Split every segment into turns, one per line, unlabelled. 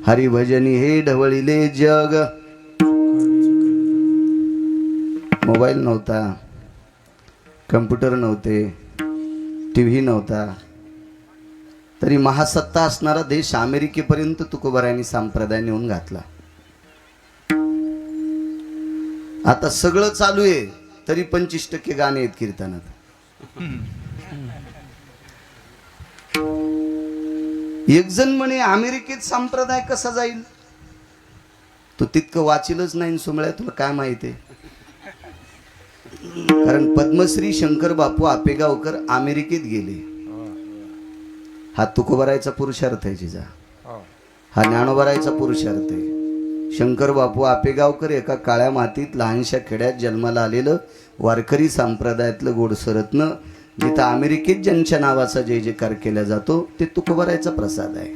हरिभजनी हे ढवळिले जग. मोबाईल नव्हता, कम्प्युटर नव्हते, टीव्ही नव्हता, तरी महासत्ता असणारा देश अमेरिकेपर्यंत तुकोबारायांनी संप्रदाय नेऊन घातला. आता सगळं चालू आहे तरी 25% गाणे आहेत कीर्तनात. एक जण म्हणे अमेरिकेत संप्रदाय कसा जाईल? तो तितकं वाचिलच नाही सुमळ्या, तुला काय माहिती आहे? कारण पद्मश्री शंकर बापू आपेगावकर अमेरिकेत गेले. हा तुकोबारायचा पुरुषार्थ आहे जिजा, हा ज्ञानोबारायचा पुरुषार्थ आहे. शंकर बापू आपेगावकर एका काळ्या मातीत लहानशा खेड्यात जन्माला आलेलं वारकरी संप्रदायातलं गोडसरत्न, जिथं अमेरिकेत ज्यांच्या नावाचा जय जयकार केला जातो ते तुकोबारायचा प्रसाद आहे,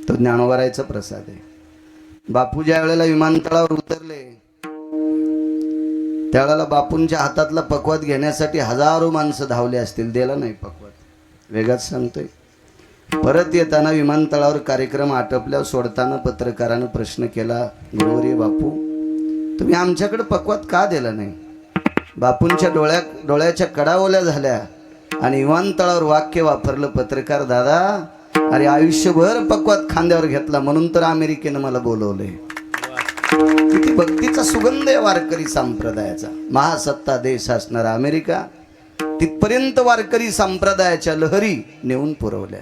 तो ज्ञानोबारायचा प्रसाद आहे. बापू ज्या वेळेला विमानतळावर उतरले त्यावेळेला बापूंच्या हातातला पकवात घेण्यासाठी हजारो माणसं धावले असतील, दिला नाही पकवात. वेगळाच सांगतोय. परत येताना विमानतळावर कार्यक्रम आटपल्यावर सोडताना पत्रकारानं प्रश्न केला, गुरुवर्य बापू तुम्ही आमच्याकडे पकवात का दिला नाही? बापूंच्या डोळ्याच्या कडा ओल्या झाल्या आणि विमानतळावर वाक्य वापरलं पत्रकार, दादा अरे आयुष्यभर पकवात खांद्यावर घेतला म्हणून तर अमेरिकेनं मला बोलवलंय. किती भक्तीचा सुगंध आहे वारकरी संप्रदायाचा. महासत्ता देश असणारा अमेरिका तिथपर्यंत वारकरी संप्रदायाच्या लहरी नेऊन पुरवल्या.